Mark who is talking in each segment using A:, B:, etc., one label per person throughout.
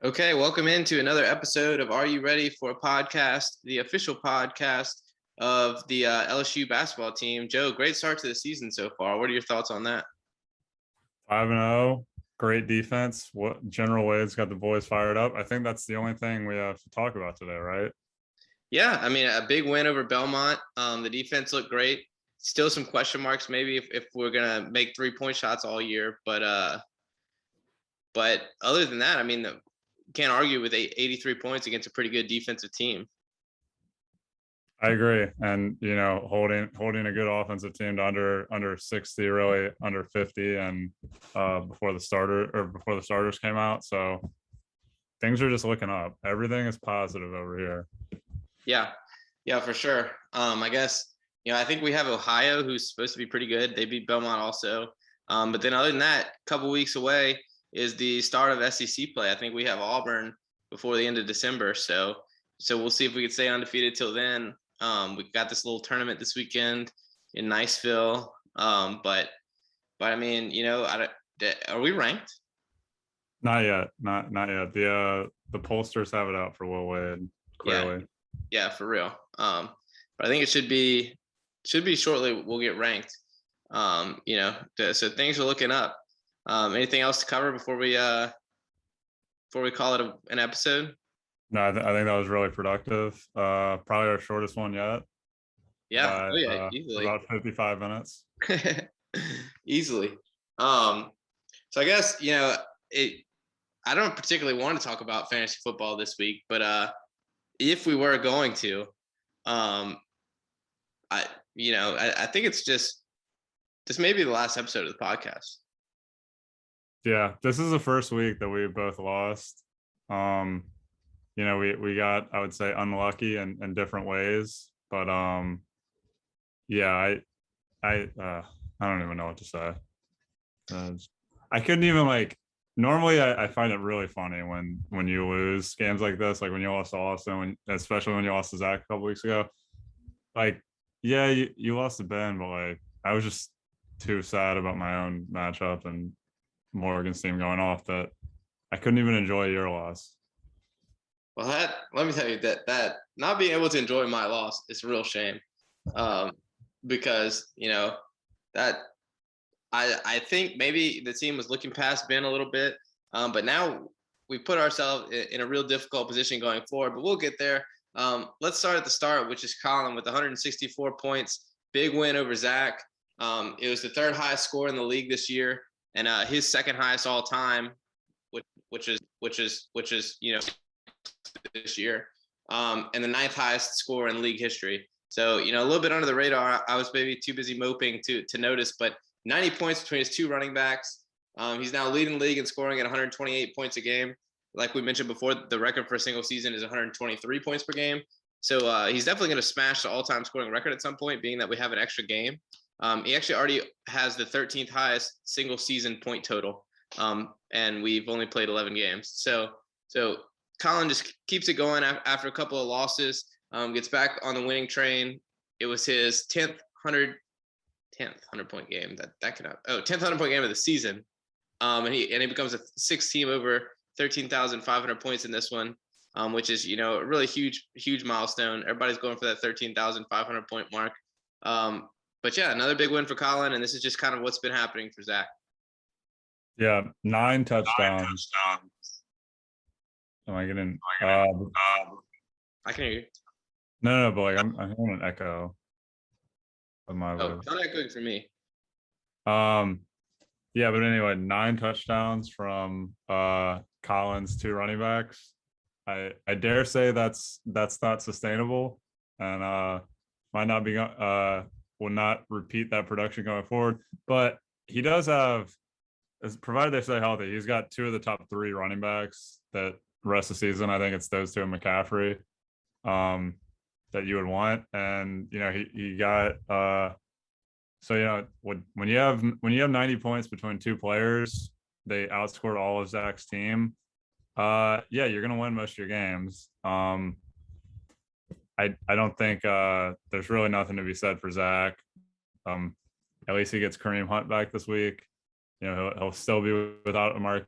A: Okay, welcome into another episode of Are You Ready for a Podcast, the official podcast of the LSU basketball team. Joe, great start to the season so far. What are your thoughts on that?
B: 5-0, great defense. What General Wade's got the boys fired up. I think that's the only thing we have to talk about today, right?
A: Yeah, I mean, a big win over Belmont. The defense looked great. Still some question marks, maybe if we're gonna make 3-point shots all year, but other than that, I mean, can't argue with 83 points against a pretty good defensive team.
B: I agree, and holding a good offensive team to under 60, really under 50, and before the starters came out, so things are just looking up. Everything is positive over here.
A: Yeah, for sure. I guess I think we have Ohio, who's supposed to be pretty good. They beat Belmont also, but then other than that, a couple weeks away is the start of SEC play. I think we have Auburn before the end of December, so we'll see if we can stay undefeated till then. We got this little tournament this weekend in Niceville, but I mean, are we ranked?
B: Not yet, not yet. The pollsters have it out for Will Wade, clearly.
A: Yeah, for real. But I think it should be shortly. We'll get ranked. So things are looking up. Anything else to cover before we call it an episode?
B: No, I think that was really productive. Probably our shortest one yet.
A: Yeah. Easily.
B: About 55 minutes.
A: Easily. So I guess I don't particularly want to talk about fantasy football this week, but if we were going to, I think it's just this may be the last episode of the podcast.
B: Yeah, this is the first week that we both lost. We got, I would say, unlucky in different ways, but yeah, I don't even know what to say. I couldn't even normally I find it really funny when you lose games like this, like when you lost to Austin, especially when you lost to Zach a couple weeks ago. Yeah, you lost to Ben, but I was just too sad about my own matchup and Morgan's team going off that I couldn't even enjoy your loss.
A: Well, let me tell you that not being able to enjoy my loss is a real shame, because that I think maybe the team was looking past Ben a little bit, but now we put ourselves in a real difficult position going forward. But we'll get there. Let's start at the start, which is Colin with 164 points, big win over Zach. It was the third highest score in the league this year, and his second highest all time, which is this year, and the ninth highest score in league history. So a little bit under the radar. I was maybe too busy moping to notice, but 90 points between his two running backs. He's now leading the league in scoring at 128 points a game. Like we mentioned before, the record for a single season is 123 points per game. So he's definitely going to smash the all-time scoring record at some point, being that we have an extra game. He actually already has the 13th highest single season point total, and we've only played 11 games. So Colin just keeps it going after a couple of losses, gets back on the winning train. It was his 10th 100-point game. 10th 100-point game of the season. And he becomes a sixth team over 13,500 points in this one, which is, a really huge milestone. Everybody's going for that 13,500 point mark. But yeah, another big win for Colin, and this is just kind of what's been happening for Zach.
B: Yeah, 9 touchdowns. Am I getting?
A: I can hear you.
B: No, but I'm hearing an echo of my
A: voice. Not echoing for me.
B: Yeah, but anyway, 9 touchdowns from Collins, 2 running backs. I dare say that's not sustainable, and might not be will not repeat that production going forward. But he does have, provided they stay healthy, he's got 2 of the top 3 running backs that rest of the season. I think it's those 2 and McCaffrey that you would want, and he got so when you have 90 points between 2 players, they outscored all of Zach's team. Yeah, you're gonna win most of your games. I don't think there's really nothing to be said for Zach. At least he gets Kareem Hunt back this week. He'll still be without Amari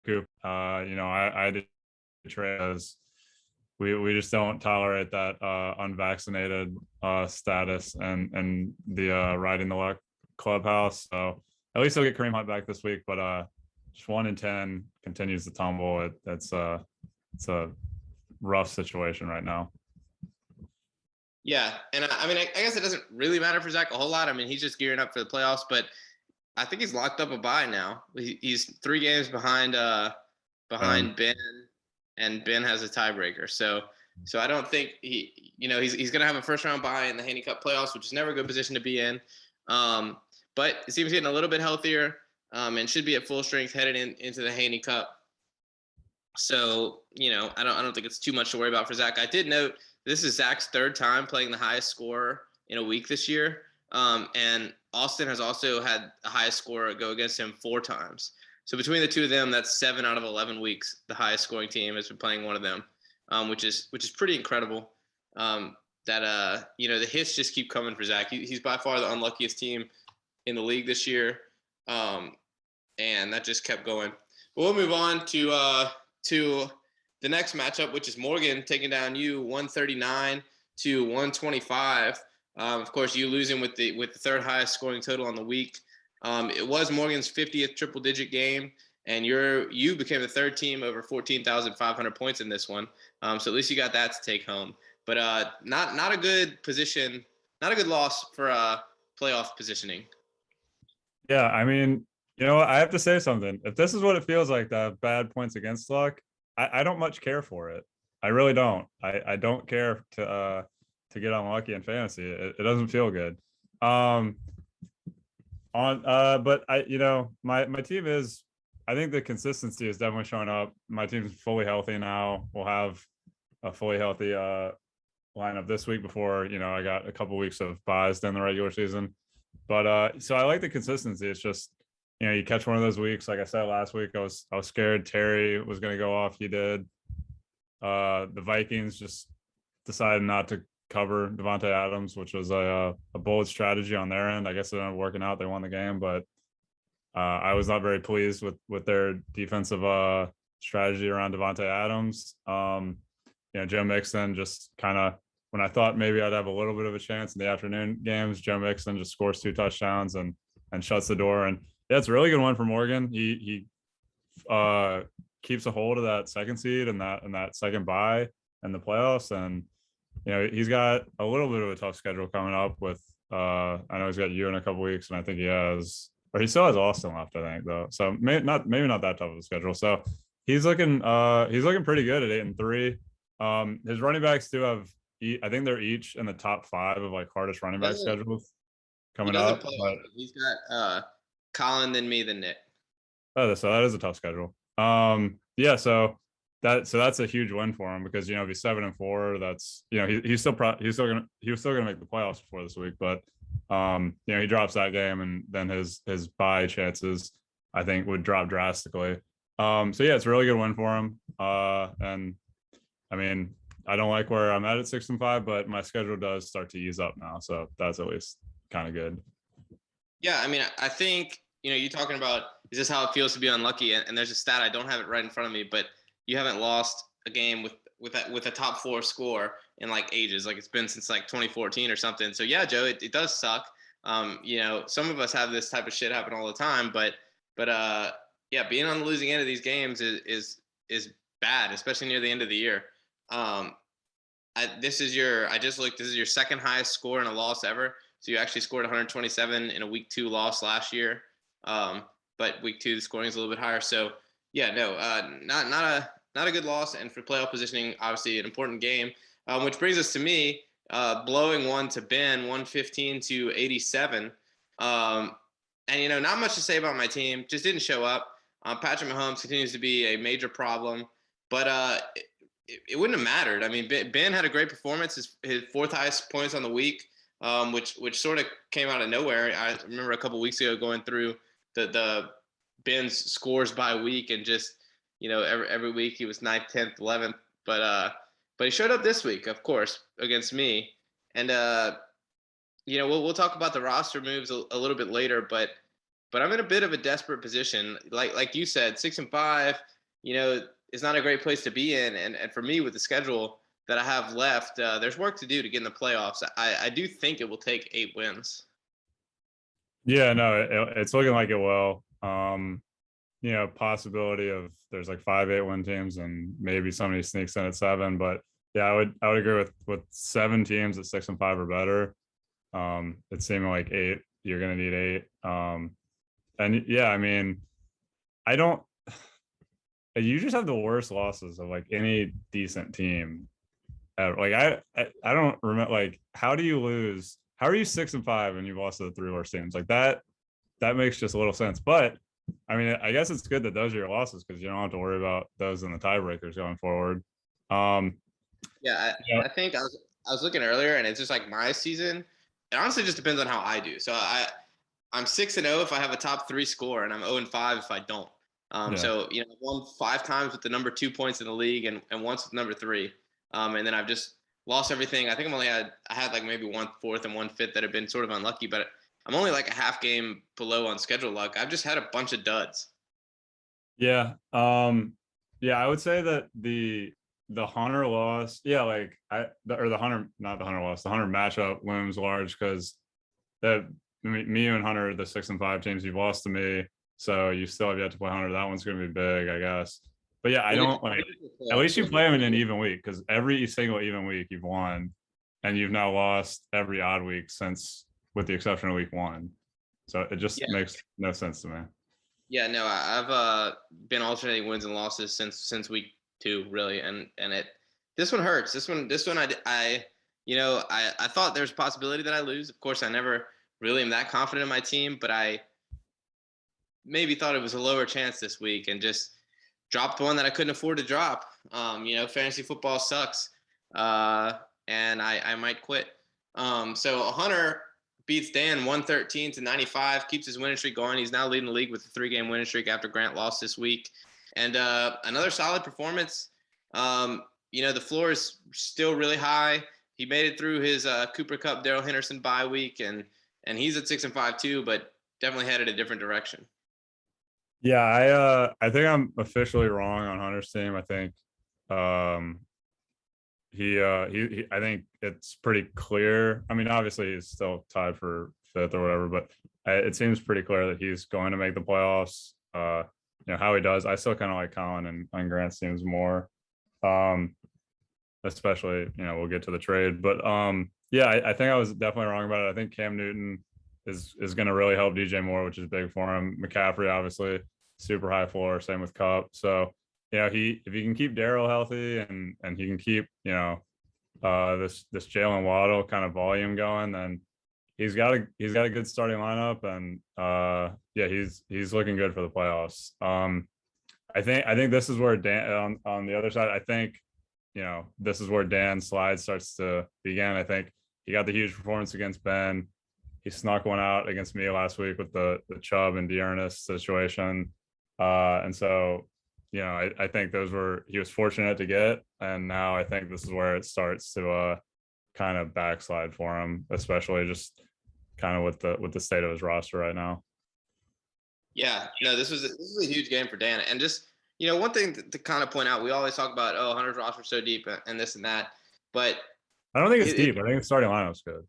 B: Cooper. I trades. We just don't tolerate that unvaccinated status and the riding the luck clubhouse. So at least I'll get Kareem Hunt back this week, but just 1 in 10 continues to tumble. It's a rough situation right now.
A: Yeah, and I mean, I guess it doesn't really matter for Zach a whole lot. I mean, he's just gearing up for the playoffs, but I think he's locked up a bye now. He's 3 games behind Ben, and Ben has a tiebreaker. So I don't think he's going to have a first round bye in the Haney Cup playoffs, which is never a good position to be in. But it seems getting a little bit healthier, and should be at full strength headed into the Haney Cup. So, I don't think it's too much to worry about for Zach. I did note this is Zach's 3rd time playing the highest scorer in a week this year. And Austin has also had the highest scorer go against him 4 times. So between the two of them, that's 7 out of 11 weeks. The highest scoring team has been playing one of them, which is pretty incredible. The hits just keep coming for Zach. He's by far the unluckiest team in the league this year. And that just kept going. But we'll move on to the next matchup, which is Morgan taking down you 139 to 125. Of course, you losing with the 3rd highest scoring total on the week. It was Morgan's 50th triple-digit game, and you became the 3rd team over 14,500 points in this one. So at least you got that to take home. But not a good position, not a good loss for playoff positioning.
B: Yeah, I mean, I have to say something. If this is what it feels like to have bad points against luck, I don't much care for it. I really don't. I don't care to get unlucky in fantasy. It doesn't feel good. But my team is, I think the consistency is definitely showing up. My team's fully healthy now. We'll have a fully healthy lineup this week before, I got a couple weeks of buys during the regular season. But so I like the consistency. It's just, you catch one of those weeks. Like I said last week, I was scared Terry was going to go off. He did. The Vikings just decided not to cover Devontae Adams, which was a bold strategy on their end. I guess it ended up working out. They won the game, but I was not very pleased with their defensive strategy around Devontae Adams. Joe Mixon just kind of, when I thought maybe I'd have a little bit of a chance in the afternoon games, Joe Mixon just scores 2 touchdowns and shuts the door. And yeah, it's a really good one for Morgan. He keeps a hold of that 2nd seed and that second bye in the playoffs. And, he's got a little bit of a tough schedule coming up with, I know he's got you in a couple weeks, and I think he still has Austin left, I think, though. So maybe not that tough of a schedule. So he's looking pretty good at 8-3. His running backs do have, I think they're each in the top 5 of like hardest running back schedules coming up. But
A: he's got Colin, then me, then Nick.
B: Oh, so that is a tough schedule. Yeah, so that's a huge win for him because if he's 7-4, that's he was still gonna make the playoffs before this week, but he drops that game and then his bye chances I think would drop drastically. So yeah, it's a really good win for him. And I mean, I don't like where I'm at 6-5, but my schedule does start to ease up now, so that's at least kind of good.
A: Yeah, I mean, I think you're talking about, is this how it feels to be unlucky? And there's a stat, I don't have it right in front of me, but you haven't lost a game with a top 4 score in like ages. Like it's been since like 2014 or something. So yeah, Joe, it does suck. Some of us have this type of shit happen all the time, but yeah, being on the losing end of these games is bad, especially near the end of the year. This is your 2nd highest score in a loss ever. So you actually scored 127 in a week 2 loss last year. But week 2, the scoring is a little bit higher. So yeah, no, not a good loss. And for playoff positioning, obviously an important game, which brings us to me, blowing one to Ben, 115 to 87. And, not much to say about my team, just didn't show up. Patrick Mahomes continues to be a major problem, but it wouldn't have mattered. I mean, Ben had a great performance, his 4th highest points on the week, which sort of came out of nowhere. I remember a couple weeks ago going through the Ben's scores by week, and just every week he was 9th, 10th, 11th, but he showed up this week, of course, against me, and we'll talk about the roster moves a little bit later, but I'm in a bit of a desperate position, like you said, 6-5. is not a great place to be in. And for me, with the schedule that I have left, there's work to do to get in the playoffs. I do think it will take 8 wins.
B: Yeah, no, it's looking like it will. Possibility of there's like 5 8 win teams and maybe somebody sneaks in at 7. But yeah, I would agree with 7 teams at 6 and 5 or better. It's seeming like 8, you're gonna need 8. And yeah, I mean, I don't you just have the worst losses of like any decent team ever. Like I don't remember, like, how do you lose? How are you 6 and 5 and you've lost to the 3 worst teams? Like that makes just a little sense. But I mean, I guess it's good that those are your losses because you don't have to worry about those in the tiebreakers going forward. Um,
A: Yeah,
B: yeah,
A: I think I was looking earlier, and it's just like my season. It honestly just depends on how I do. So I'm 6-0 if I have a top 3 score, and I'm 0-5 if I don't.
B: yeah,
A: So I've won 5 times with the number 2 points in the league, and once with number 3. And then I've just lost everything. I think I had like maybe 1/4 and 1/5 that have been sort of unlucky, but I'm only like a half game below on schedule luck. I've just had a bunch of duds.
B: yeah. Yeah, I would say that the Hunter loss, yeah, like or the Hunter, not the Hunter loss, the Hunter matchup looms large because that me and Hunter, the 6 and 5 teams, you've lost to me, so you still have yet to play Hunter. That one's going to be big, I guess. But yeah, I
A: We'll get
B: don't
A: to,
B: like.
A: we'll get to the
B: At
A: playoffs
B: least you
A: too.
B: play them in an even week because every single even week you've won, and you've now lost every odd week since, with the exception of week 1. So it just
A: Yeah,
B: makes no sense to me.
A: yeah, no, I've been alternating wins and losses since week 2, really, and this one hurts. This one I thought there's a possibility that I lose. Of course, I never really am that confident in my team, but I maybe thought it was a lower chance this week and just dropped one that I couldn't afford to drop. Fantasy football sucks, uh, and I might quit. So Hunter beats Dan 113-95, keeps his winning streak going. He's now leading the league with a 3-game winning streak after Grant lost this week, and another solid performance. The floor is still really high. He made it through his Cooper Cup, Daryl Henderson bye week, and he's at 6 and 5 too, but definitely headed a different direction.
B: Yeah, I think I'm officially wrong on Hunter's team. I think um he I think it's pretty clear. I mean, obviously he's still tied for 5th or whatever, but it seems pretty clear that he's going to make the playoffs. How he does, I still kind of like Colin and Grant's teams more. Um, Especially, we'll get to the trade, but yeah, I think I was definitely wrong about it. I think Cam Newton is going to really help DJ Moore, which is big for him. McCaffrey, obviously, super high floor. Same with Cup. So if he can keep Darrell healthy and he can keep this Jalen Waddle kind of volume going, then he's got a good starting lineup, and yeah, he's looking good for the playoffs. I think this is where Dan on the other side. I think this is where Dan's slide starts to begin. I think he got the huge performance against Ben. He snuck one out against me last week with the Chubb and Dearness situation. And so, I think he was fortunate to get. And now I think this is where it starts to kind of backslide for him, especially just kind of with the state of his roster right now.
A: Yeah, no, this was a huge game for Dan, and just one thing to kind of point out, we always talk about Hunter's roster so deep and this and that, but
B: I don't think it's
A: it,
B: deep. I think the starting lineup's good.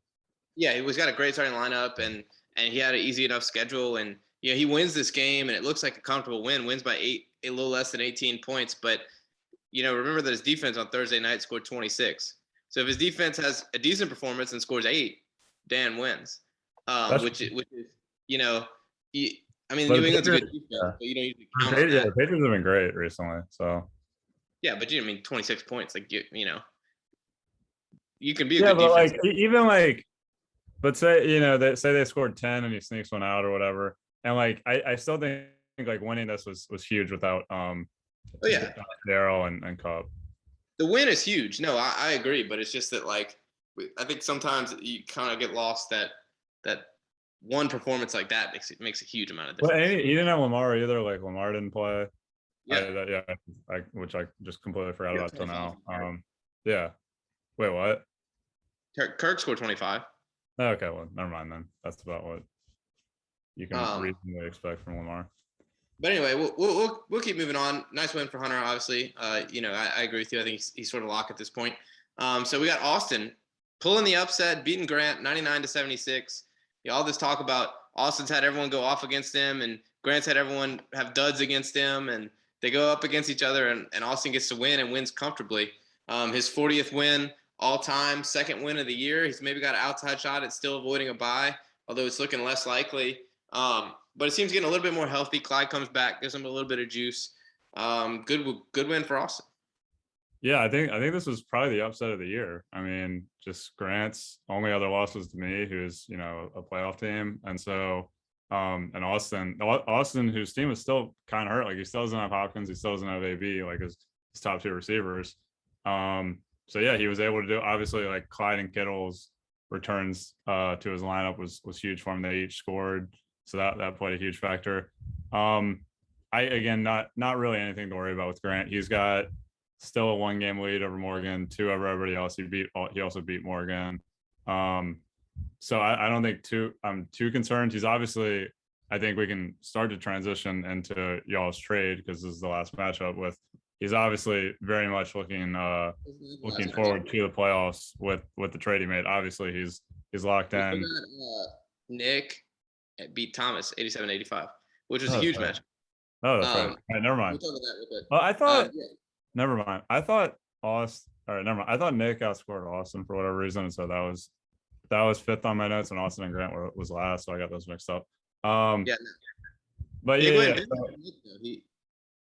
A: yeah, he was got a great starting lineup, and he had an easy enough schedule, and he wins this game, and it looks like a comfortable win, wins by a little less than 18 points, but remember that his defense on Thursday night scored 26. So if his defense has a decent performance and scores 8, Dan wins,
B: That's
A: which is you know. I mean,
B: but
A: New
B: the
A: England's a good
B: Patriots,
A: defense,
B: yeah.
A: but you don't usually
B: The
A: count on
B: Patriots,
A: that.
B: the Patriots have been great recently. So
A: Yeah, but 26 points, like you can be a
B: yeah,
A: good
B: but
A: defense.
B: like even like, but say they scored 10 and he sneaks one out or whatever, and like I still think like winning this was huge without
A: Oh yeah,
B: Daryl and Cobb.
A: the win is huge. No, I agree, but it's just that like I think sometimes you kind of get lost that one performance like that makes a huge amount of
B: Well, and
A: difference.
B: he didn't have Lamar either. Like Lamar didn't play.
A: Yeah,
B: Which I just completely forgot
A: yeah,
B: about till
A: 25.
B: now. Yeah. Wait, what?
A: Kirk scored 25.
B: Okay, well, never mind then. That's about what you can
A: Um,
B: reasonably expect from Lamar.
A: But anyway, we'll keep moving on. Nice win for Hunter, obviously. I agree with you. I think he's sort of locked at this point. So we got Austin pulling the upset, beating Grant 99-76. All this talk about Austin's had everyone go off against him, and Grant's had everyone have duds against him, and they go up against each other, and Austin gets to win and wins comfortably. His 40th win all time, second win of the year. He's maybe got an outside shot at still avoiding a bye, although it's looking less likely. But it seems getting a little bit more healthy. Clyde comes back, gives him a little bit of juice. Good win for Austin.
B: Yeah, I think this was probably the upset of the year. I mean, just Grant's only other loss was to me, who's a playoff team, and so and Austin, whose team is still kind of hurt. Like he still doesn't have Hopkins, he still doesn't have AB, like his top two receivers. So yeah, he was able to do obviously like Clyde and Kittle's returns to his lineup was huge for him. They each scored, so that played a huge factor. I again not really anything to worry about with Grant. He's got still a 1-game lead over Morgan, 2 over everybody else. He also beat Morgan. So I don't think I'm too concerned. He's obviously, I think we can start to transition into y'all's trade because this is the last matchup with. He's obviously very much looking forward to the playoffs with the trade he made. Obviously, he's locked in.
A: Nick beat Thomas 87-85, which was a huge match.
B: Oh, that's right. All right. Never mind. Well, I thought. Never mind. I thought Austin. All right, never mind. I thought Nick outscored Austin for whatever reason, and so that was 5th on my notes, and Austin and Grant was last, so I got those mixed up. But yeah.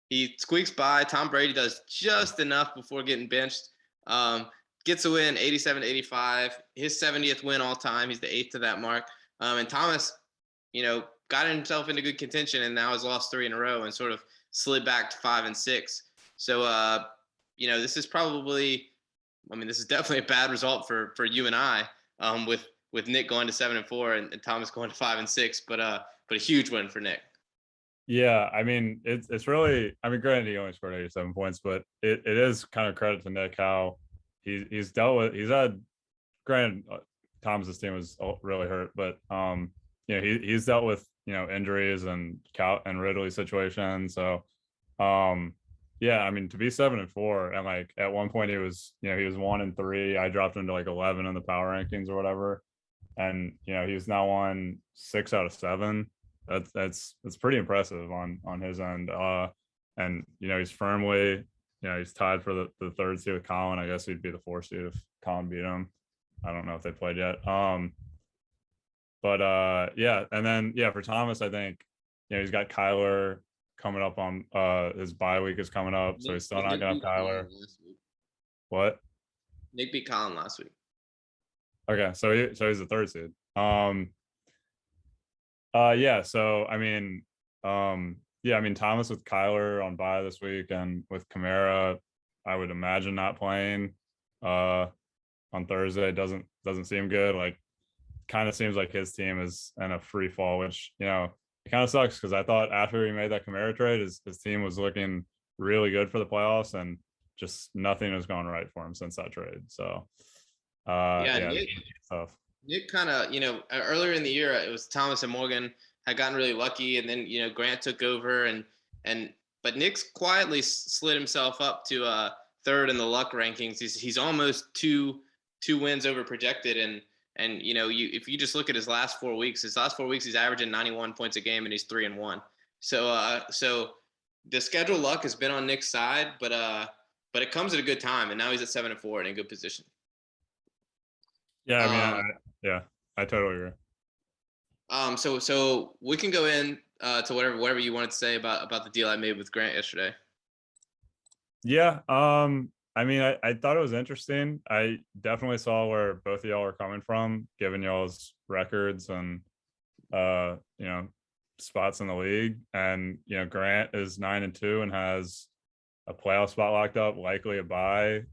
A: He squeaks by. Tom Brady does just enough before getting benched. Gets a win, 87-85. His 70th win all time. He's the 8th to that mark. And Thomas, got himself into good contention, and now has lost 3 in a row and sort of slid back to 5 and 6. So, this is this is definitely a bad result for you and I, with Nick going to 7 and 4 and Thomas going to 5 and 6, but a huge win for Nick.
B: Yeah, I mean, it's really, granted he only scored 87 points, but it is kind of credit to Nick how he's had, granted, Thomas's team was really hurt, but he's dealt with injuries and Ridley situation, so yeah, to be 7 and 4, and like at one point he was 1 and 3. I dropped him to like 11 in the power rankings or whatever, and he's now won 6 out of 7. That's pretty impressive on his end. And he's firmly, he's tied for the 3rd seed with Colin. I guess he'd be the 4th seed if Colin beat him. I don't know if they played yet. But yeah, and then for Thomas, I think he's got Kyler coming up on his bye week is coming up, so he's still not gonna have Kyler. What?
A: Nick beat Colin last week.
B: Okay, so he's the 3rd seed. Yeah, so Thomas with Kyler on bye this week, and with Kamara, I would imagine not playing on Thursday. Doesn't seem good. Like, kind of seems like his team is in a free fall, which it kind of sucks because I thought after he made that Kamara trade, his team was looking really good for the playoffs, and just nothing has gone right for him since that trade. So
A: Nick, tough. Nick kind of, earlier in the year, it was Thomas and Morgan had gotten really lucky, and then Grant took over, but Nick's quietly slid himself up to 3rd in the luck rankings. He's almost two wins over projected, and if you just look at his last 4 weeks, he's averaging 91 points a game, and he's 3 and 1. So the schedule luck has been on Nick's side, but it comes at a good time, and now he's at 7 and 4 in a good position.
B: Yeah, I totally agree.
A: So we can go in to whatever you wanted to say about the deal I made with Grant yesterday.
B: Yeah, I thought it was interesting. I definitely saw where both of y'all are coming from, given y'all's records and spots in the league. And Grant is 9 and 2 and has a playoff spot locked up, likely a bye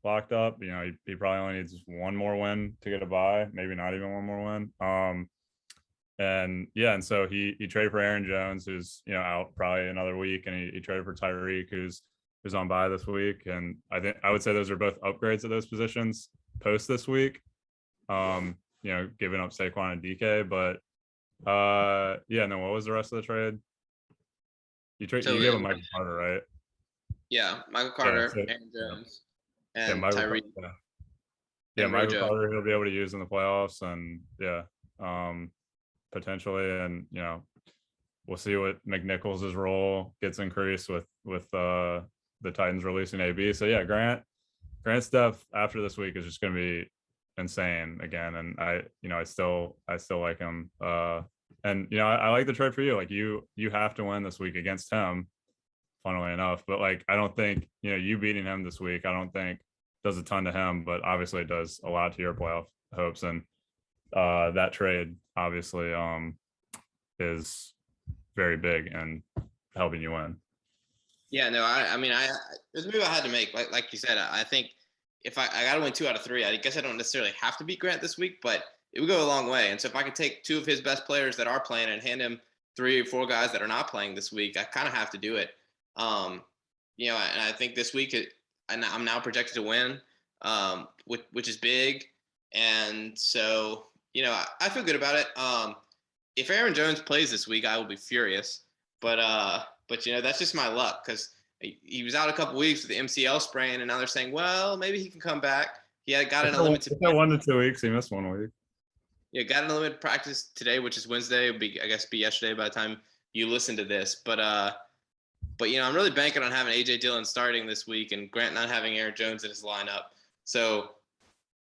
B: locked up. He probably only needs 1 more win to get a bye, maybe not even 1 more win. And so he traded for Aaron Jones, who's out probably another week, and he traded for Tyreek, who's on bye this week. And I would say those are both upgrades at those positions post this week. Giving up Saquon and DK, but and then what was the rest of the trade?
A: So
B: you gave him Michael Carter, right?
A: yeah, Michael
B: Yeah.
A: Carter,
B: So,
A: Aaron
B: yeah.
A: Jones,
B: Yeah.
A: and Tyree
B: Yeah. Yeah.
A: and
B: Michael
A: Rojo.
B: Carter, he'll be able to use in the playoffs, and yeah, potentially, and we'll see what McNichols' role gets increased with the Titans releasing AB. So yeah, Grant stuff after this week is just going to be insane again, and I still like him. And I like the trade for you. Like you have to win this week against him, funnily enough. But like I don't think you beating him this week, I don't think does a ton to him, but obviously it does a lot to your playoff hopes. And that trade obviously is very big and helping you win.
A: Yeah, no, I mean, there's a move I had to make. Like you said, I think if I got to win 2 out of 3, I guess I don't necessarily have to beat Grant this week, but it would go a long way. And so if I could take 2 of his best players that are playing and hand him 3 or 4 guys that are not playing this week, I kind of have to do it. And I think this week I'm now projected to win, which is big. And so, I feel good about it. If Aaron Jones plays this week, I will be furious. But that's just my luck because he was out a couple weeks with the MCL sprain, and now they're saying, well, maybe he can come back. He had got in a limited.
B: It's 1 to 2 weeks. He missed 1 week.
A: Yeah, got in a limited practice today, which is Wednesday. It'll be, I guess, be yesterday by the time you listen to this. But I'm really banking on having AJ Dillon starting this week and Grant not having Aaron Jones in his lineup. So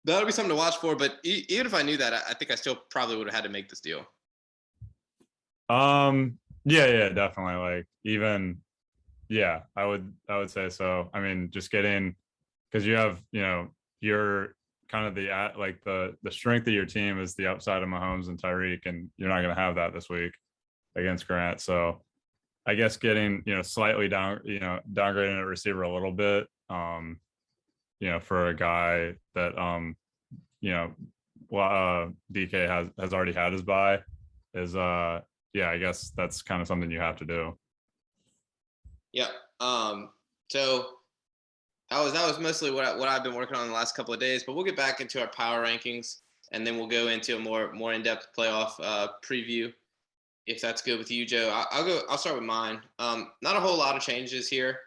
A: that'll be something to watch for. But even if I knew that, I think I still probably would have had to make this deal.
B: Yeah, definitely. Like even, yeah, I would say so. I mean, just getting, because you have, you're kind of the strength of your team is the upside of Mahomes and Tyreek, and you're not going to have that this week against Grant. So I guess getting, slightly downgrading a receiver a little bit, for a guy that, DK has already had his bye is, yeah, I guess that's kind of something you have to do.
A: Yeah. So that was mostly what I've been working on the last couple of days. But we'll get back into our power rankings, and then we'll go into a more in-depth playoff preview, if that's good with you, Joe. I'll start with mine. Not a whole lot of changes here.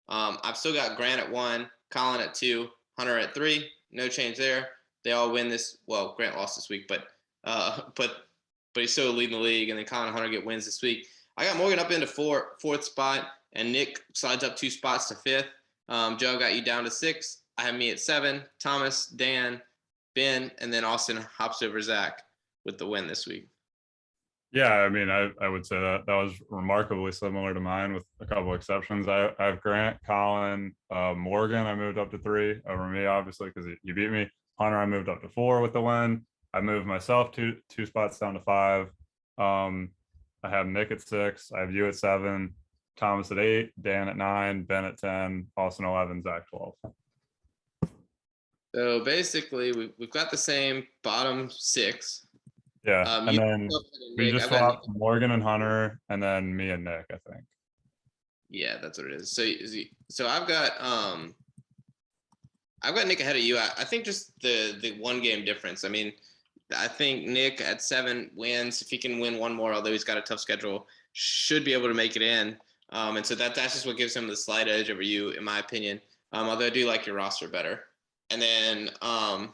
A: I've still got Grant at 1, Colin at 2, Hunter at 3. No change there. They all win this. Well, Grant lost this week, but he's still leading the league. And then Colin and Hunter get wins this week. I got Morgan up into fourth spot, and Nick slides up 2 spots to 5th. Joe got you down to 6. I have me at 7. Thomas, Dan, Ben, and then Austin hops over Zach with the win this week.
B: Yeah, I mean, I would say that was remarkably similar to mine with a couple exceptions. I have Grant, Colin, Morgan. I moved up to 3 over me, obviously, because you beat me. Hunter, I moved up to 4 with the win. I moved myself two spots down to 5. I have Nick at 6. I have you at 7. Thomas at 8. Dan at 9. Ben at 10. Austin 11. Zach 12.
A: So basically, we've got the same bottom 6.
B: Yeah, and then we just swapped Morgan and Hunter, and then me and Nick, I think.
A: Yeah, that's what it is. So I've got Nick ahead of you. I think just the 1 game difference. I mean, I think Nick at 7 wins. If he can win 1 more, although he's got a tough schedule, should be able to make it in. And so that's just what gives him the slight edge over you, in my opinion. Although I do like your roster better. And then what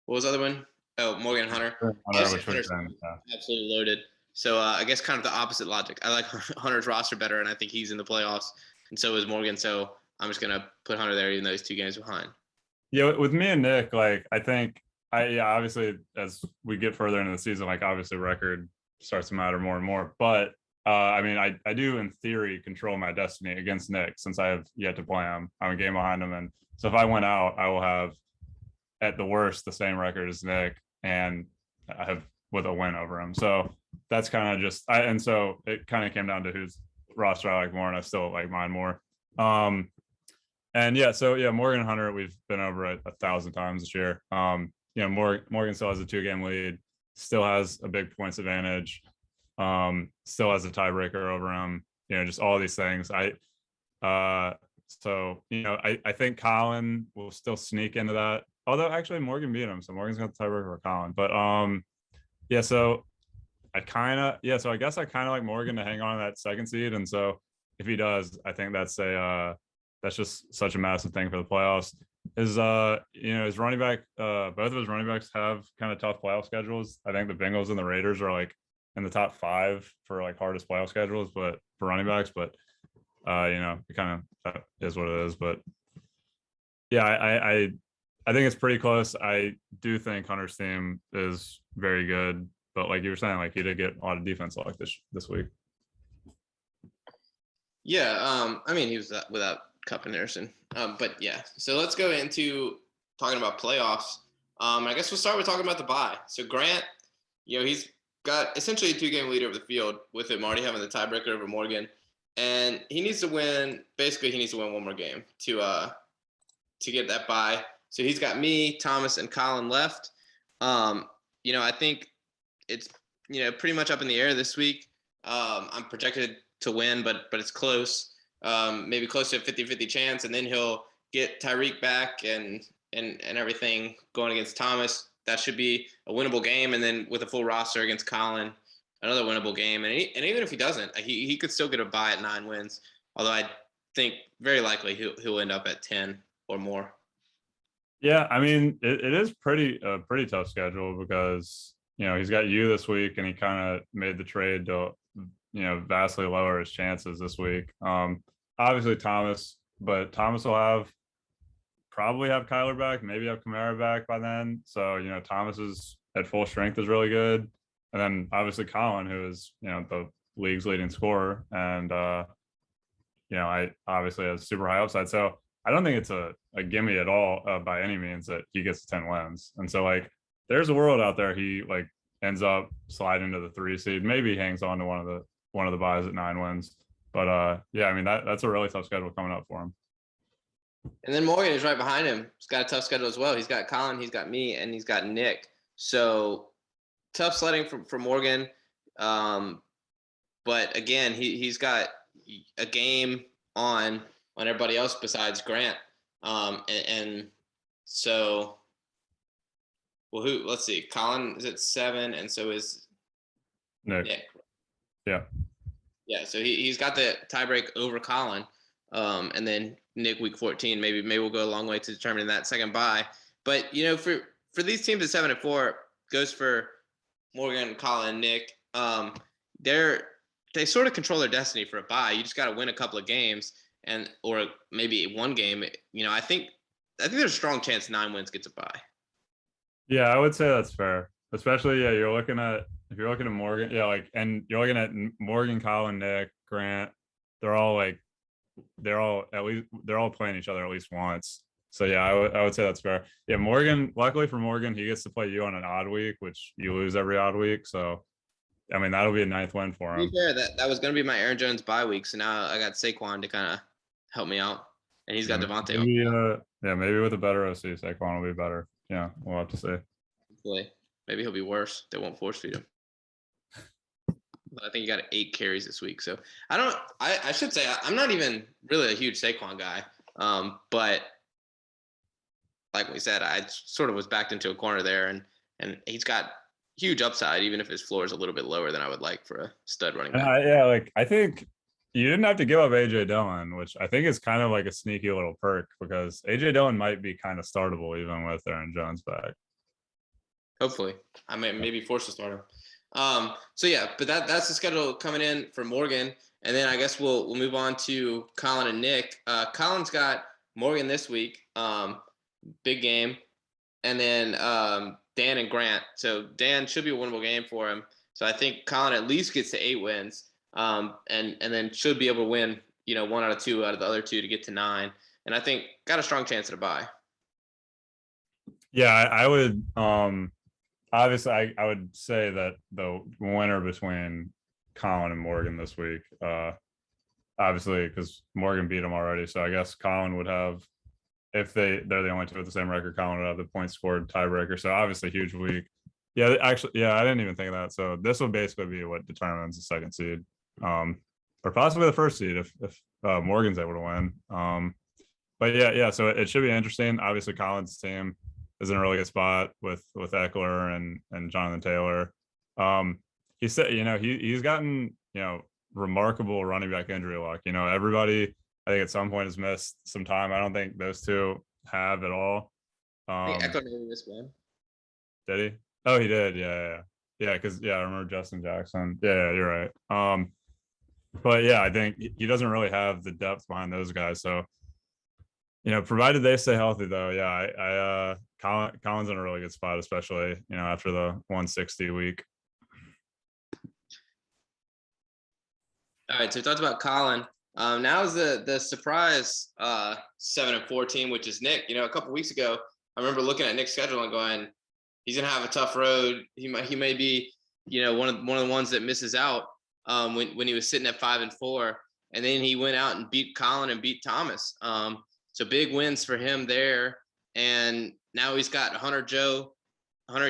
A: was the other one? Oh, Morgan and Hunter. Hunter's absolutely loaded. So I guess kind of the opposite logic. I like Hunter's roster better, and I think he's in the playoffs, and so is Morgan. So I'm just gonna put Hunter there, even though he's 2 games behind.
B: Yeah, with me and Nick, like I think obviously as we get further into the season, like obviously record starts to matter more and more. But I mean, I do in theory control my destiny against Nick since I have yet to play him. I'm a game behind him, and so if I went out, I will have at the worst the same record as Nick, and I have with a win over him. So that's kind of just and so it kind of came down to whose roster I like more, and I still like mine more. And yeah, so yeah, Morgan and Hunter, we've been over it 1,000 times this year. Morgan still has a 2-game lead, still has a big points advantage, still has a tiebreaker over him. Just all these things. So I think Colin will still sneak into that. Although actually Morgan beat him, so Morgan's got the tiebreaker for Colin. But so I guess I kind of like Morgan to hang on to that 2nd seed, and so if he does, I think that's just such a massive thing for the playoffs. His his running back, both of his running backs have kind of tough playoff schedules. I think the Bengals and the Raiders are like in the top 5 for like hardest playoff schedules, but for running backs, but it kind of is what it is. But yeah, I think it's pretty close. I do think Hunter's team is very good, but like you were saying, like he did get a lot of defense like this week.
A: Yeah, I mean, he was without Cup and Harrison. But yeah, so let's go into talking about playoffs. I guess we'll start with talking about the bye. So Grant, he's got essentially a 2-game lead over the field with him already having the tiebreaker over Morgan, and he needs to win. Basically, he needs to win one more game to get that bye. So he's got me, Thomas, and Colin left. I think it's pretty much up in the air this week. I'm projected to win, but it's close. Maybe close to a 50-50 chance, and then he'll get Tyreek back and everything going against Thomas. That should be a winnable game, and then with a full roster against Colin, another winnable game. And even if he doesn't, he could still get a bye at 9 wins. Although I think very likely he'll end up at 10 or more.
B: Yeah, I mean it is pretty tough schedule because he's got you this week, and he kind of made the trade to vastly lower his chances this week. Obviously Thomas, but Thomas will probably have Kyler back, maybe have Kamara back by then. So, Thomas is at full strength is really good. And then obviously Colin, who is, the league's leading scorer. And, I obviously has super high upside. So I don't think it's a gimme at all by any means that he gets 10 wins. And so like, there's a world out there. He like ends up sliding to the 3 seed, maybe hangs on to one of the buys at 9 wins. But yeah, I mean, that's a really tough schedule coming up for him.
A: And then Morgan is right behind him. He's got a tough schedule as well. He's got Colin, he's got me, and he's got Nick. So tough sledding for Morgan. But again, he's got a game on everybody else besides Grant. And so, well, let's see. Colin is at 7, and so is Nick.
B: Yeah.
A: Yeah, so he's got the tiebreak over Colin. And then Nick week 14, maybe we'll go a long way to determining that second bye. But for these teams at 7-4, goes for Morgan, Colin, Nick. They sort of control their destiny for a bye. You just got to win a couple of games or maybe one game. I think there's a strong chance 9 wins gets a bye.
B: Yeah, I would say that's fair. Especially, yeah, if you're looking at Morgan, yeah, like, and you're looking at Morgan, Colin, Nick, Grant, they're all playing each other at least once. So yeah, I would say that's fair. Yeah, Morgan, luckily for Morgan, he gets to play you on an odd week, which you lose every odd week. So I mean, that'll be a 9th win for him.
A: To be fair, that was going to be my Aaron Jones bye week. So now I got Saquon to kind of help me out, and he's got Devontae.
B: Maybe with a better OC, Saquon will be better. Yeah, we'll have to see.
A: Hopefully. Maybe he'll be worse. They won't force feed him. But I think he got 8 carries this week. So I should say I'm not even really a huge Saquon guy. But like we said, I sort of was backed into a corner there, and he's got huge upside, even if his floor is a little bit lower than I would like for a stud running back.
B: I think you didn't have to give up AJ Dillon, which I think is kind of like a sneaky little perk because AJ Dillon might be kind of startable even with Aaron Jones back.
A: Hopefully, I may maybe forced to start him. So yeah, but that's the schedule coming in for Morgan, and then I guess we'll move on to Colin and Nick. Colin's got Morgan this week, big game, and then Dan and Grant. So Dan should be a winnable game for him. So I think Colin at least gets to 8 wins, and then should be able to win 1 out of 2 out of the other 2 to get to 9, and I think got a strong chance at a bye.
B: Yeah, I would. Obviously, I would say that the winner between Colin and Morgan this week, obviously, because Morgan beat him already. So I guess Colin would have, if they're the only 2 with the same record, Colin would have the points scored tiebreaker. So obviously, huge week. Yeah, actually, yeah, I didn't even think of that. So this will basically be what determines the 2nd seed, or possibly the 1st seed if Morgan's able to win. But yeah. So it should be interesting. Obviously, Colin's team is in a really good spot with Eckler and Jonathan Taylor. He said, he's gotten, remarkable running back injury luck. You know, everybody I think at some point has missed some time. I don't think those two have at all.
A: I think Echo maybe missed one.
B: Did he? Oh, he did. Yeah. Because I remember Justin Jackson. Yeah, you're right. But yeah, I think he doesn't really have the depth behind those guys. So, you know, provided they stay healthy, though, yeah, Colin's in a really good spot, especially after the 160 week.
A: All right, so we talked about Colin. Now is the surprise 7-4 team, which is Nick. A couple weeks ago, I remember looking at Nick's schedule and going, he's gonna have a tough road. He may be one of the ones that misses out when he was sitting at 5-4, and then he went out and beat Colin and beat Thomas. So big wins for him there, and now he's got Hunter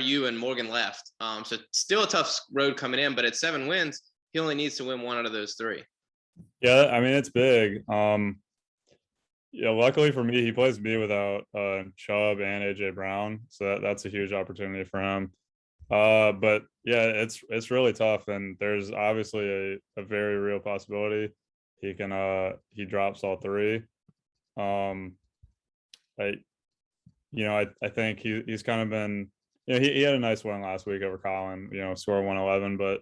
A: you, and Morgan left. So still a tough road coming in, but at 7 wins, he only needs to win one out of those 3.
B: Yeah, I mean, it's big. Luckily for me, he plays me without Chubb and AJ Brown, so that's a huge opportunity for him. But yeah, it's really tough, and there's obviously a very real possibility he drops all 3. I think he's kind of been, he had a nice win last week over Colin, score 111, but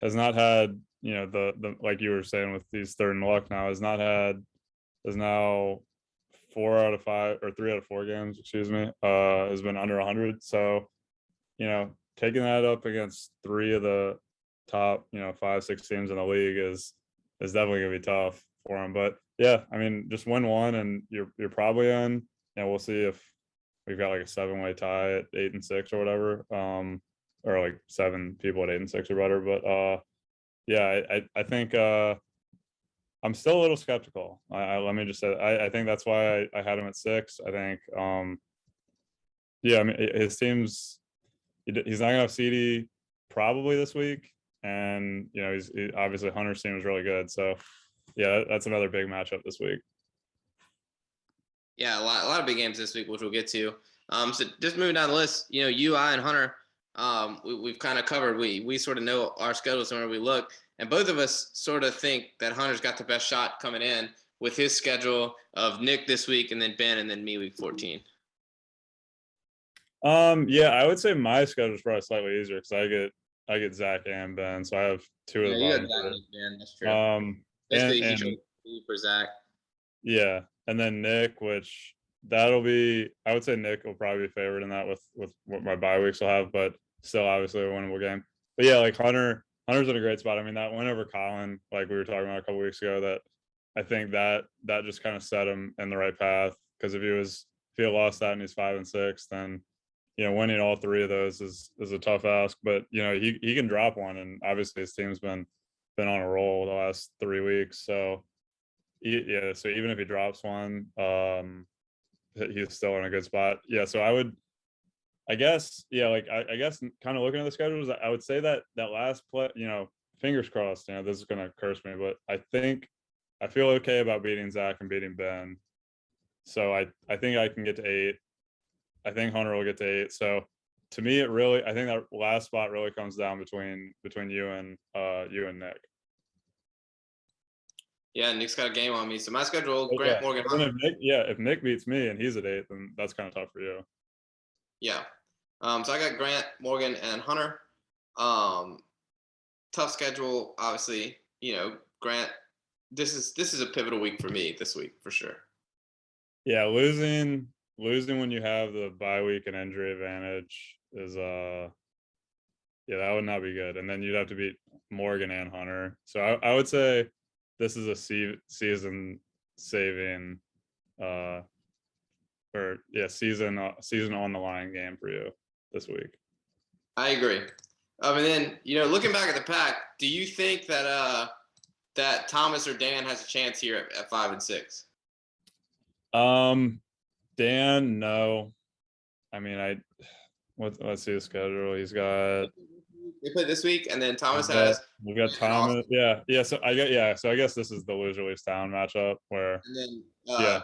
B: has not had, the like you were saying with these 3rd and luck now, is now 4 out of 5 or 3 out of 4 games, excuse me, has been under 100. So, taking that up against 3 of the top, 5-6 teams in the league is definitely gonna be tough for him. But yeah, I mean, just win one and you're probably in. We'll see if we've got like a 7-way tie at 8-6 or whatever, or like 7 people at 8-6 or better. But yeah, I think I'm still a little skeptical. Let me just say, I think that's why I had him at 6. I think, yeah, I mean, his team's, he's not gonna have CD probably this week, and obviously Hunter's team is really good. So yeah, that's another big matchup this week.
A: Yeah, a lot of big games this week, which we'll get to. So just moving down the list, you, I, and Hunter, we've kind of covered. We sort of know our schedules whenever we look, and both of us sort of think that Hunter's got the best shot coming in with his schedule of Nick this week, and then Ben, and then me week 14.
B: Yeah, I would say my schedule is probably slightly easier because I get Zach and Ben, so I have 2 of
A: Yeah,
B: the
A: you got
B: bottom
A: Zach
B: 3.
A: and Ben. That's true.
B: And
A: he chose for Zach.
B: Yeah, and then Nick, which that'll be, I would say Nick will probably be favored in that with what my bye weeks will have, but still obviously a winnable game. But yeah, like Hunter's in a great spot. I mean, that win over Colin, like we were talking about a couple weeks ago, that I think that just kind of set him in the right path, because if he had lost that and he's 5-6, then winning all 3 of those is a tough ask. But he can drop one, and obviously his team's been on a roll the last 3 weeks. So yeah, so even if he drops one, he's still in a good spot. Yeah, so I guess kind of looking at the schedules, I would say that last play, fingers crossed, this is gonna curse me, but I feel okay about beating Zach and beating Ben. So I think I can get to 8. I think Hunter will get to 8. So to me, I think that last spot really comes down between you and Nick.
A: Yeah, Nick's got a game on me. So my schedule, Grant, Morgan, Hunter.
B: If Nick beats me and he's at 8, then that's kind of tough for you.
A: Yeah. So I got Grant, Morgan, and Hunter. Tough schedule, obviously. Grant, this is a pivotal week for me this week for sure.
B: Yeah, losing when you have the bye week and injury advantage is that would not be good. And then you'd have to beat Morgan and Hunter. So I would say this is a season saving season on the line game for you this week.
A: I agree. And then looking back at the pack, do you think that that Thomas or Dan has a chance here at 5-6?
B: Dan, no. I mean, let's see the schedule. He's got.
A: They play this week, and then Thomas has.
B: We've got Thomas. Yeah. So I guess this is the loser leaves town matchup where.
A: And then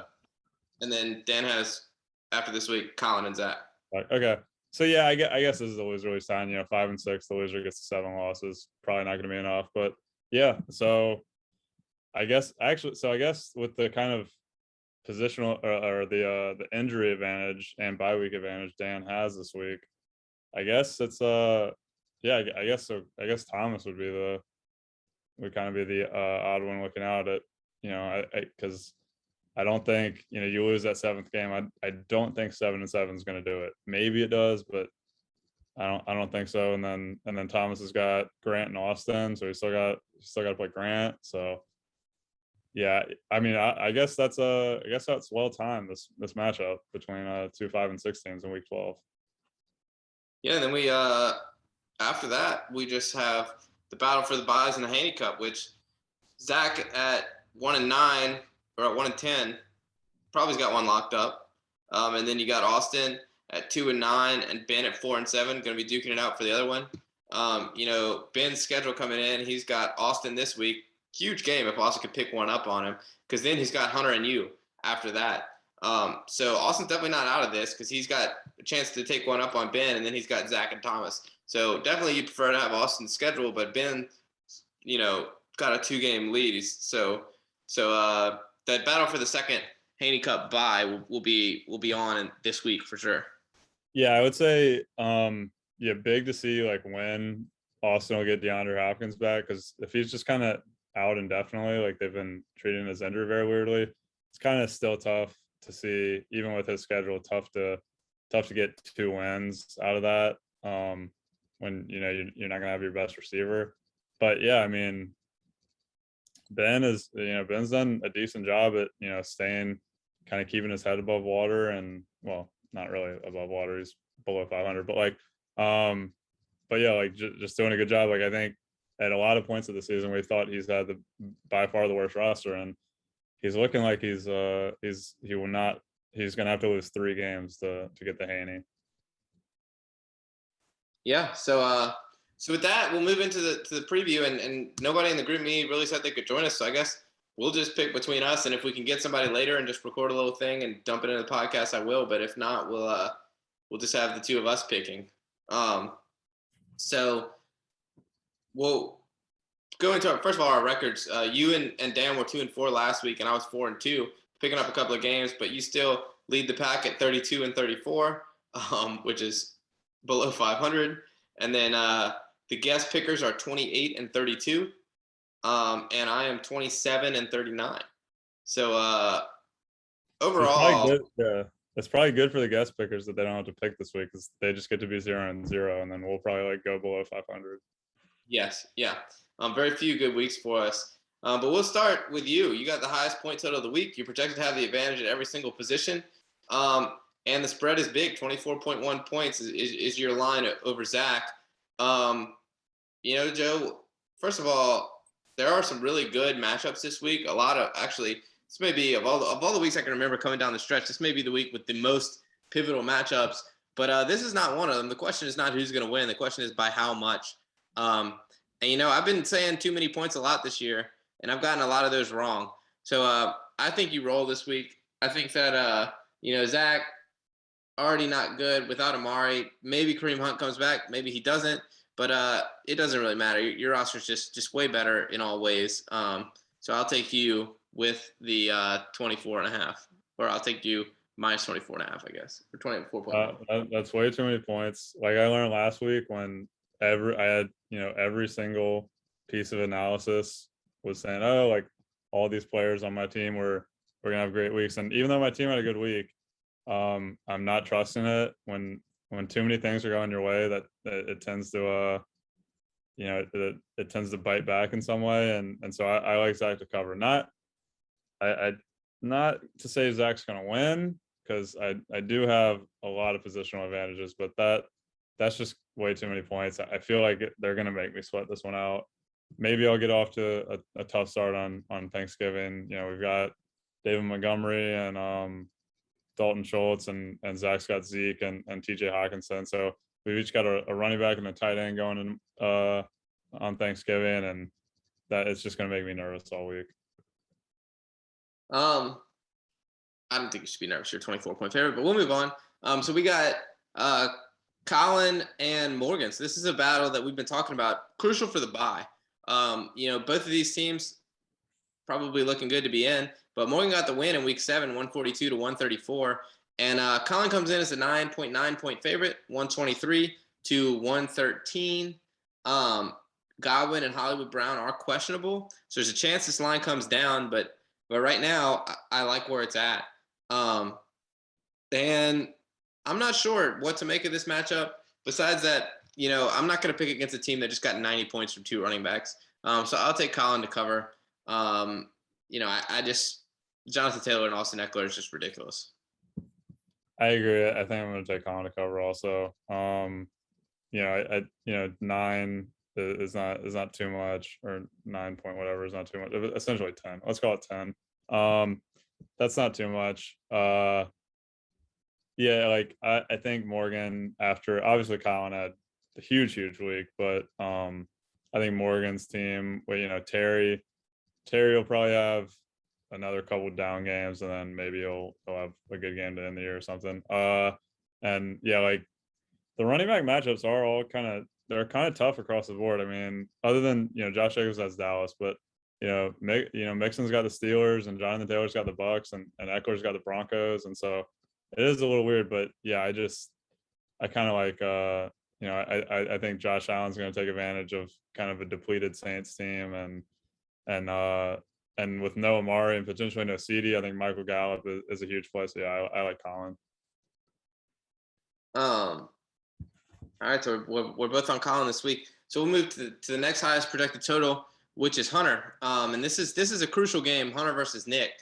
A: and then Dan has, after this week, Colin and Zach.
B: Okay. So yeah, I guess this is the loser leaves town. 5-6, the loser gets 7 losses. Probably not going to be enough, but Yeah. So I guess with the kind of positional or the injury advantage and bye week advantage Dan has this week, I guess it's yeah, I guess so. I guess Thomas would kind of be the odd one looking out at, because I don't think, you lose that seventh game. I don't think 7-7 is going to do it. Maybe it does, but I don't think so. And then Thomas has got Grant and Austin, so he's still got to play Grant. So yeah, I mean, I guess that's well timed, this matchup between 2 5 and 6 teams in week 12.
A: Yeah, and then we after that we just have the battle for the buys in the Haney Cup, which Zach at 1-9 or at 1-10 probably's got one locked up, and then you got Austin at 2-9 and Ben at 4-7 going to be duking it out for the other one. Ben's schedule coming in, he's got Austin this week. Huge game if Austin could pick one up on him, because then he's got Hunter and you after that. So Austin's definitely not out of this because he's got a chance to take one up on Ben, and then he's got Zach and Thomas. So definitely you prefer to have Austin's schedule, but Ben, got a 2-game lead. That battle for the second Haney Cup bye will be on this week for sure.
B: Yeah, I would say, big to see like when Austin will get DeAndre Hopkins back, because if he's just kind of out indefinitely, like they've been treating his injury very weirdly, it's kind of still tough to see, even with his schedule, tough to get 2 wins out of that. When you're not gonna have your best receiver. But yeah, I mean, Ben's done a decent job at staying, kind of keeping his head above water, and well, not really above water, he's below 500, but but yeah, like just doing a good job. Like I think at a lot of points of the season we thought he's had by far the worst roster, and he's looking like he's gonna have to lose 3 games to get the Haney.
A: Yeah, so with that, we'll move into the preview, and nobody in the group me really said they could join us, so I guess we'll just pick between us, and if we can get somebody later and just record a little thing and dump it into the podcast, I will. But if not, we'll just have the 2 of us picking. So we'll go into first of all our records. You and Dan were 2-4 last week, and I was 4-2, picking up a couple of games, but you still lead the pack at 32 and 34, which is below 500. And then the guest pickers are 28 and 32, and I am 27 and 39. So overall,
B: it's probably good for the guest pickers that they don't have to pick this week, because they just get to be 0-0, and then we'll probably go below 500.
A: Yes, yeah. Very few good weeks for us. But we'll start with you. You got the highest point total of the week. You're projected to have the advantage at every single position. And the spread is big. 24.1 points is your line over Zach. Joe, first of all, there are some really good matchups this week. A lot of, actually, this may be, of all the weeks I can remember coming down the stretch, this may be the week with the most pivotal matchups. But this is not one of them. The question is not who's going to win. The question is by how much. And I've been saying too many points a lot this year, and I've gotten a lot of those wrong. So I think you roll this week. I think that Zach, already not good without Amari. Maybe Kareem Hunt comes back. Maybe he doesn't. But it doesn't really matter. Your roster's just way better in all ways. So I'll take you with the 24.5, or I'll take you minus 24.5, I guess, or 24.5.
B: That's way too many points. Like I learned last week when I had every single piece of analysis was saying, oh, like all these players on my team were gonna have great weeks, and even though my team had a good week, I'm not trusting it when too many things are going your way, that it tends to it tends to bite back in some way, and so I like Zach to cover. Not to say Zach's going to win, because I do have a lot of positional advantages, but that's just way too many points. I feel like they're going to make me sweat this one out. Maybe I'll get off to a tough start on Thanksgiving. We've got David Montgomery and Dalton Schultz, and Zach's got Zeke and TJ Hawkinson. So we've each got a running back and a tight end going in on Thanksgiving, and that it's just going to make me nervous all week.
A: I don't think you should be nervous. You're 24-point favorite, but we'll move on. So we got Colin and Morgan. So this is a battle that we've been talking about, crucial for the bye. You know, both of these teams probably looking good to be in, but Morgan got the win in week 7, 142 to 134. And Colin comes in as a 9.9 point favorite, 123 to 113. Godwin and Hollywood Brown are questionable, so there's a chance this line comes down. But right now, I like where it's at. And I'm not sure what to make of this matchup. Besides that, you know, I'm not going to pick against a team that just got 90 points from 2 running backs. So I'll take Colin to cover. You know, I just Jonathan Taylor and Austin Eckler is just ridiculous.
B: I agree. I think I'm going to take Colin to cover also. You know, you know, 9 is not too much, or 9 point whatever is not too much. Essentially 10. Let's call it 10. That's not too much. Yeah, like I think Morgan, after obviously Colin had a huge week, but I think Morgan's team, well, you know, Terry will probably have another couple down games, and then maybe he'll have a good game to end the year or something. And yeah, like the running back matchups are all they're kind of tough across the board. I mean, other than, you know, Josh Jacobs has Dallas, but you know, Mixon's got the Steelers, and Jonathan Taylor's got the Bucks, and Eckler's got the Broncos, and so it is a little weird. But yeah, I kind of like you know, I think Josh Allen's going to take advantage of kind of a depleted Saints team, and with no Amari and potentially no CD, I think Michael Gallup is a huge play. So yeah, I like Colin.
A: All right, so we're both on Colin this week. So we'll move to the next highest projected total, which is Hunter. And this is a crucial game, Hunter versus Nick.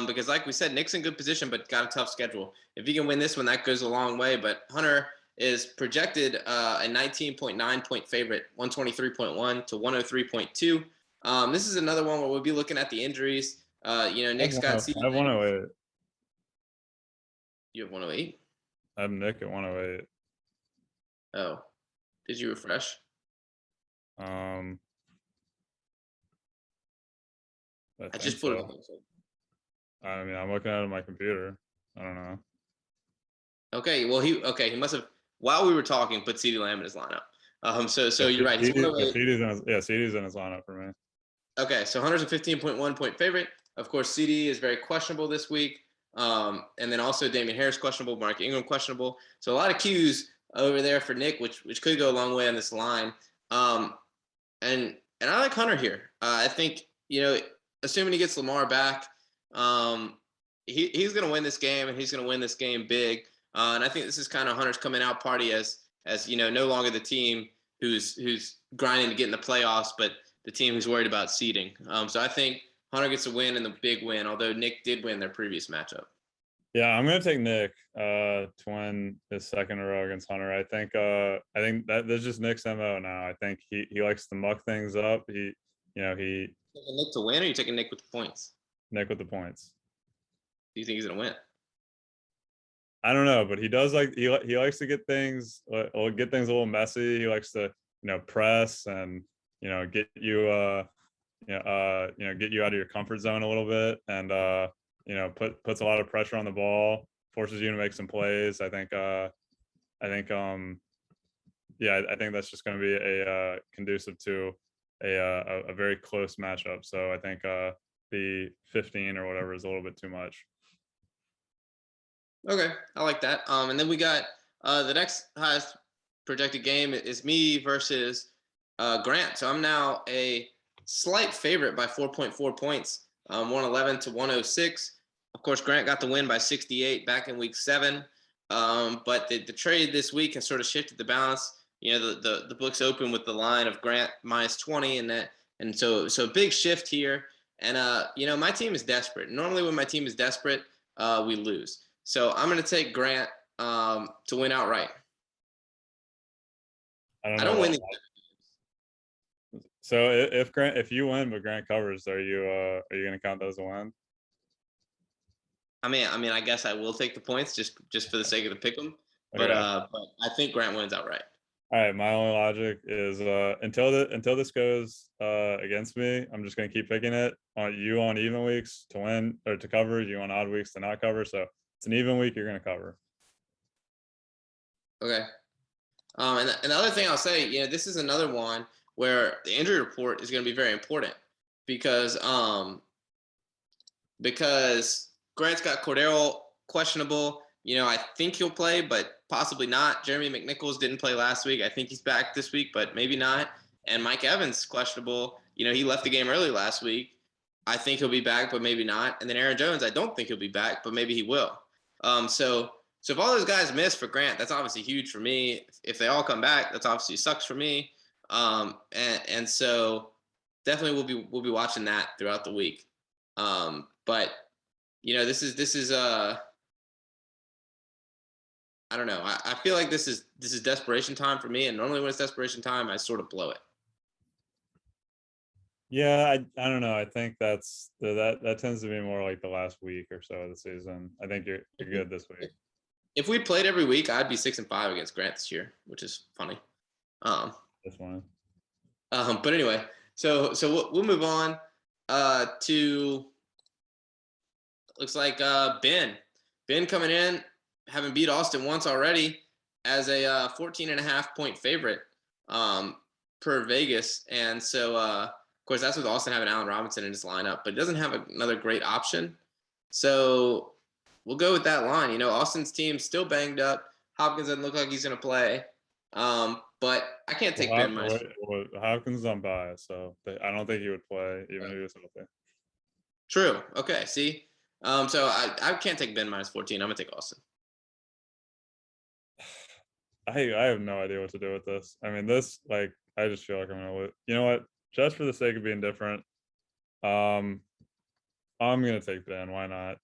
A: Because like we said, Nick's in good position, but got a tough schedule. If he can win this one, that goes a long way. But Hunter is projected a 19.9 point favorite, 123.1 to 103.2. This is another one where we'll be looking at the injuries. You know, Nick's got
B: I have 108.
A: You have 108?
B: I have Nick at 108.
A: Oh, did you refresh?
B: I
A: just put it on.
B: I mean, I'm looking at it on my computer. I don't know.
A: Okay, well, he must have, while we were talking, put CeeDee Lamb in his lineup. So you're right.
B: CeeDee's in his lineup for me.
A: Okay, so Hunter's a 15.1 point favorite. Of course, CD is very questionable this week. And then also Damian Harris questionable, Mark Ingram questionable. So a lot of Qs over there for Nick, which could go a long way on this line. And I like Hunter here. I think, you know, assuming he gets Lamar back, he's going to win this game, and he's going to win this game big. And I think this is kind of Hunter's coming out party as you know, no longer the team who's grinding to get in the playoffs, but the team who's worried about seeding. So I think Hunter gets a win, and the big win, although Nick did win their previous matchup.
B: Yeah, I'm gonna take Nick to win his second in a row against Hunter. I think that there's just Nick's MO now. I think he likes to muck things up. Taking
A: Nick to win, or you taking Nick with the points?
B: Nick with the points.
A: Do you think he's gonna win?
B: I don't know, but he does like he likes to get things a little messy. He likes to, you know, press and, you know, get you get you out of your comfort zone a little bit, and you know, puts a lot of pressure on the ball, forces you to make some plays. I think that's just going to be a conducive to a very close matchup. So I think the 15 or whatever is a little bit too much.
A: Okay, I like that. And then we got the next highest projected game is me versus Grant. So I'm now a slight favorite by 4.4 points, 111 to 106. Of course, Grant got the win by 68 back in week 7. But the trade this week has sort of shifted the balance. You know, the books open with the line of Grant minus 20, and so a big shift here. And you know, my team is desperate. Normally, when my team is desperate, we lose. So I'm going to take Grant to win outright. I don't win.
B: So if you win but Grant covers, are you going to count that as a win?
A: I mean, I guess I will take the points just for the sake of the pick 'em. But I think Grant wins outright.
B: All right, my only logic is until this goes against me, I'm just going to keep picking it on you on even weeks to win or to cover, you on odd weeks to not cover. So it's an even week, you're going to cover.
A: Okay. And the other thing I'll say, you know, this is another one where the injury report is going to be very important because Grant's got Cordero questionable. I think he'll play, but possibly not. Jeremy McNichols didn't play last week. I think he's back this week, but maybe not. And Mike Evans questionable. He left the game early last week. I think he'll be back, but maybe not. And then Aaron Jones, I don't think he'll be back, but maybe he will. So if all those guys miss for Grant, that's obviously huge for me. If they all come back, that's obviously sucks for me. And so definitely we'll be watching that throughout the week. But this is I don't know. I feel like this is desperation time for me, and normally when it's desperation time, I sort of blow it.
B: Yeah, I don't know. I think that tends to be more like the last week or so of the season. I think you're good this week.
A: If we played every week, I'd be 6-5 against Grant this year, which is funny.
B: This one.
A: But anyway, so we'll move on to looks like Ben coming in, having beat Austin once already as a 14.5 point favorite per Vegas. And so, of course, that's with Austin having Allen Robinson in his lineup, but he doesn't have another great option. So we'll go with that line. Austin's team's still banged up. Hopkins doesn't look like he's going to play. But I can't take Ben much.
B: Hopkins on bye, so I don't think he would play even if he was healthy.
A: True. Okay. See. So I can't take Ben -14. I'm gonna take Austin.
B: I have no idea what to do with this. I mean, I just feel like I'm gonna lose. You know what? Just for the sake of being different, I'm gonna take Ben. Why not?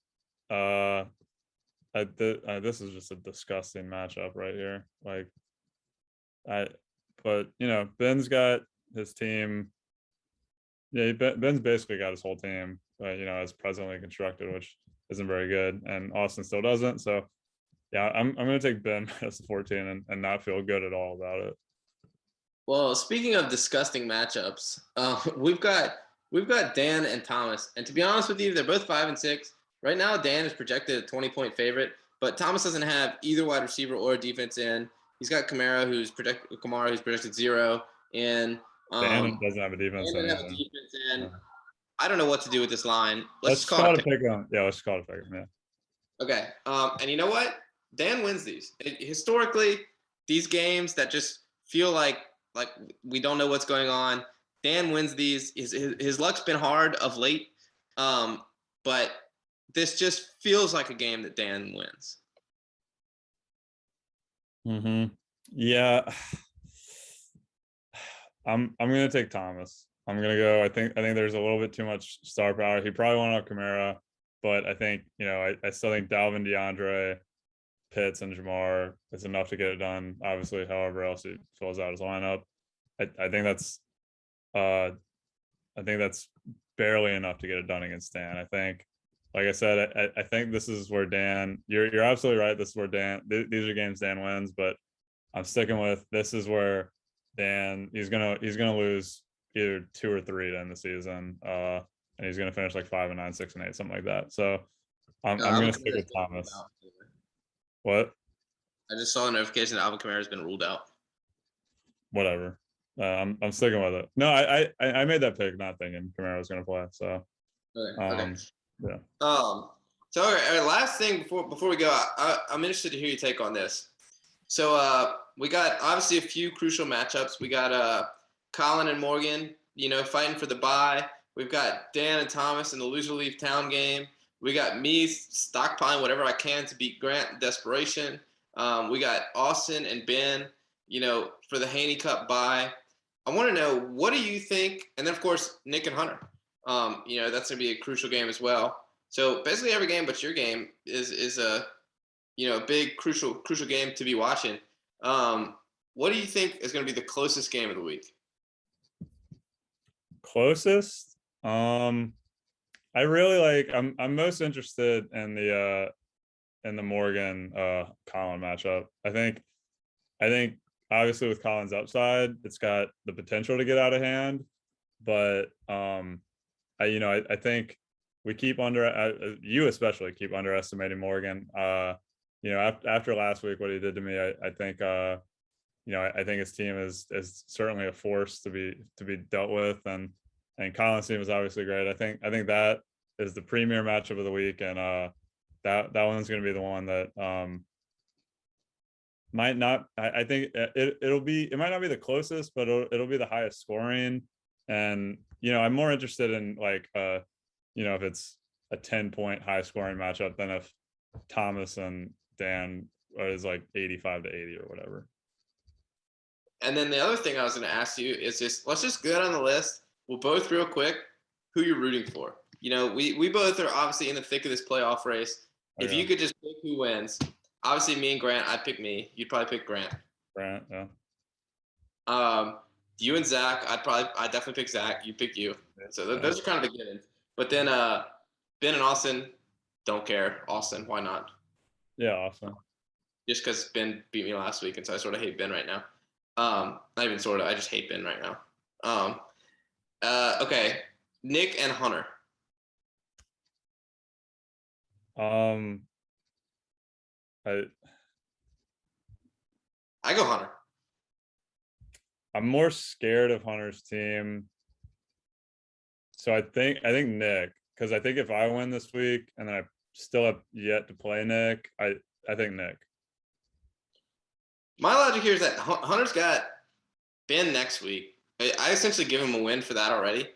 B: This is just a disgusting matchup right here. But Ben's got his team. Yeah, Ben's basically got his whole team, as presently constructed, which isn't very good, and Austin still doesn't. So, yeah, I'm gonna take Ben -14 and not feel good at all about it.
A: Well, speaking of disgusting matchups, we've got Dan and Thomas, and to be honest with you, they're both 5 and 6 right now. Dan is projected a 20-point favorite, but Thomas doesn't have either wide receiver or defense in. He's got Kamara, who's projected 0, and
B: Dan doesn't have a defense in.
A: Yeah. I don't know what to do with this line.
B: Let's just call it a pick 'em. Yeah, let's just call it a pick 'em. Yeah.
A: Okay. And you know what? Dan wins these. Historically, these games that just feel like we don't know what's going on, Dan wins these. His luck's been hard of late, but this just feels like a game that Dan wins.
B: Yeah. I'm gonna take Thomas. I'm gonna go. I think there's a little bit too much star power. He probably went off Kamara, but I think I still think Dalvin, DeAndre, Pitts, and Jamar is enough to get it done. Obviously, however else he fills out his lineup, I think that's barely enough to get it done against Dan. I think, like I said, I think this is where Dan. You're absolutely right. This is where Dan. These are games Dan wins, but I'm sticking with this is where Dan. He's gonna lose either 2 or 3 to end the season, and he's gonna finish like 5 and 9, 6 and 8, something like that. So I'm gonna stick with Thomas. What?
A: I just saw a notification that Alvin Kamara has been ruled out.
B: Whatever. I'm sticking with it. No, I made that pick not thinking Kamara was gonna play. So
A: okay.
B: Yeah.
A: So all right, last thing before we go, I'm interested to hear your take on this. So we got obviously a few crucial matchups. We got Colin and Morgan, fighting for the bye. We've got Dan and Thomas in the loser leave town game. We got me stockpiling whatever I can to beat Grant in desperation. We got Austin and Ben, for the Haney Cup bye. I want to know, what do you think? And then, of course, Nick and Hunter. That's going to be a crucial game as well. So basically every game but your game is a big, crucial game to be watching. What do you think is going to be the closest game of the week?
B: Closest? I really I'm most interested in the Morgan Colin matchup. I think obviously with Colin's upside, it's got the potential to get out of hand, but I think we keep you especially keep underestimating Morgan. After last week, what he did to me, I think I think his team is certainly a force to be dealt with, and Colin's team is obviously great. I think that is the premier matchup of the week, and that one's going to be the one that might not. I think it might not be the closest, but it'll be the highest scoring, and I'm more interested in like if it's a 10-point high scoring matchup than if Thomas and Dan is like 85-80 or whatever.
A: And then the other thing I was going to ask you is let's just go down the list. We'll both real quick who you're rooting for. We both are obviously in the thick of this playoff race. If you could just pick who wins, obviously me and Grant, I'd pick me. You'd probably pick Grant.
B: Grant, yeah.
A: You and Zach, I'd definitely pick Zach. You pick you. So those are kind of the givens. But then Ben and Austin, don't care. Austin, why not?
B: Yeah, Austin.
A: Just because Ben beat me last week, and so I sort of hate Ben right now. Not even sort of. I just hate Ben right now. Okay, Nick and Hunter. I go Hunter.
B: I'm more scared of Hunter's team. So I think Nick, because I think if I win this week and then I still have yet to play Nick, I think Nick.
A: My logic here is that Hunter's got Ben next week. I essentially give him a win for that already.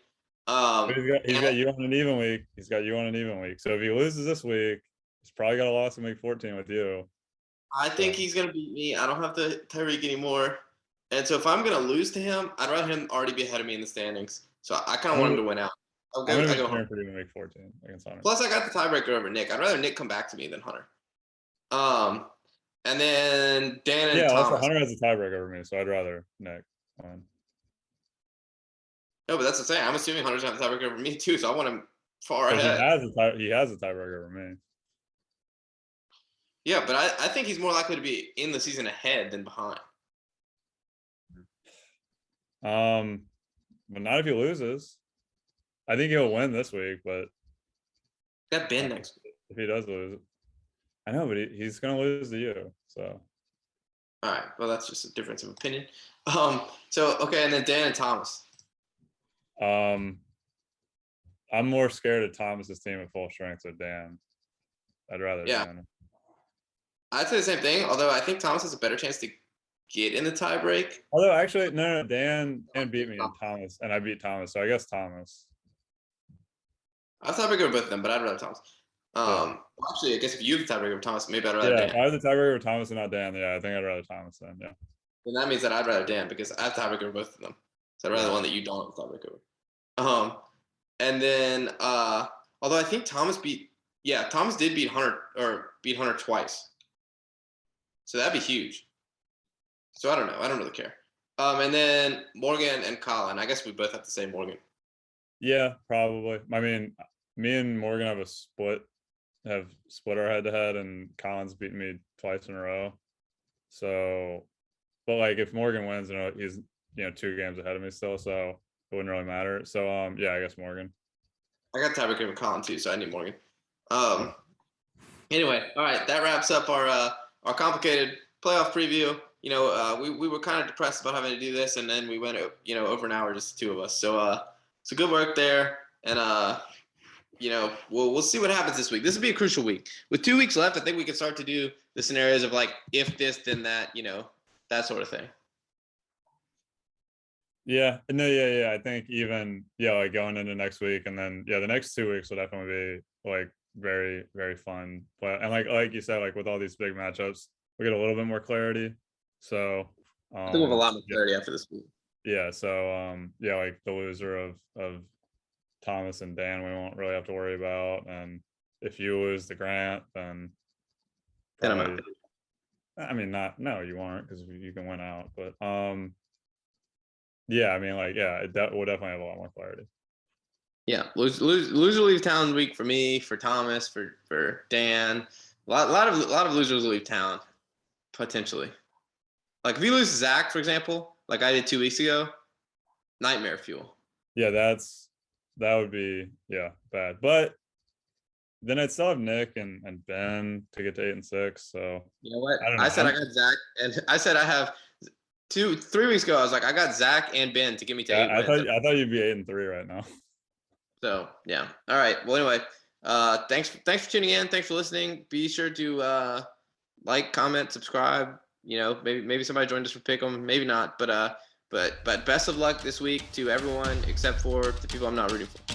B: He's got you on an even week. He's got you on an even week. So if he loses this week, he's probably got a loss in week 14 with you.
A: I think he's going to beat me. I don't have the Tyreek anymore. And so if I'm going to lose to him, I'd rather him already be ahead of me in the standings. So I kind of want him to win out.
B: I'm going to be cheering for you in week 14 against Hunter.
A: Plus, I got the tiebreaker over Nick. I'd rather Nick come back to me than Hunter. And then Dan and Thomas.
B: Also Hunter has a tiebreaker over me, so I'd rather Nick win.
A: No, but that's the thing. I'm assuming Hunter's going to have a tiebreaker over me too, so I want him far ahead.
B: He has a tiebreaker over me.
A: Yeah, but I think he's more likely to be in the season ahead than behind.
B: But not if he loses. I think he'll win this week, but
A: got Ben next week.
B: If he does lose, I know, but he's gonna lose to you. So,
A: all right. Well, that's just a difference of opinion. So okay, and then Dan and Thomas.
B: I'm more scared of Thomas's team at full strength than Dan. I'd rather Dan.
A: I'd say the same thing, although I think Thomas has a better chance to get in the tie break.
B: Although actually, no, Dan beat me in Thomas, and I beat Thomas, so I guess Thomas.
A: I have tiebreaker with both of them, but I'd rather Thomas. Actually, I guess if you have the tiebreaker with Thomas, maybe I'd rather Dan.
B: If I have the tiebreaker with Thomas and not Dan, I think I'd rather Thomas then,
A: Then that means that I'd rather Dan because I have tiebreaker with both of them. So I'd rather the one that you don't have tiebreaker with. And then, although I think Thomas did beat Hunter twice. So that'd be huge. So I don't know. I don't really care. And then Morgan and Colin. I guess we both have to say Morgan.
B: Yeah, probably. I mean, me and Morgan have split our head-to-head, and Colin's beaten me twice in a row. So, but like if Morgan wins, he's 2 games ahead of me still, so it wouldn't really matter. So I guess Morgan. I got tiebreaker with Colin too, so I need Morgan.
A: Anyway, all right, that wraps up our complicated playoff preview. We were kind of depressed about having to do this, and then we went over an hour, just the 2 of us. So good work there, and we'll see what happens this week. This will be a crucial week. With 2 weeks left, I think we can start to do the scenarios of like if this, then that, that sort of thing.
B: Yeah, no, yeah. I think even like going into next week, and then the next 2 weeks will definitely be like very, very fun. But and like you said, like with all these big matchups, we get a little bit more clarity. So
A: I think we'll have a lot more clarity after this week.
B: Yeah, so like the loser of Thomas and Dan, we won't really have to worry about. And if you lose the Grant, then probably, no, you won't, because you can win out. But we'll definitely have a lot more clarity.
A: Yeah, loser leave town week for me, for Thomas, for Dan. A lot of losers leave town potentially. Like if you lose Zach, for example, like I did 2 weeks ago, nightmare fuel. Yeah, that would be bad. But then I'd still have Nick and Ben to get to 8 and 6. So you know what? I said I got Zach, and I said I have 3 weeks ago, I was like, I got Zach and Ben to get me to 8
B: I
A: wins.
B: thought you'd be 8-3 right now.
A: So yeah. All right. Well, anyway, thanks for tuning in. Thanks for listening. Be sure to like, comment, subscribe. You know, maybe somebody joined us for Pick'em, maybe not. But best of luck this week to everyone except for the people I'm not rooting for.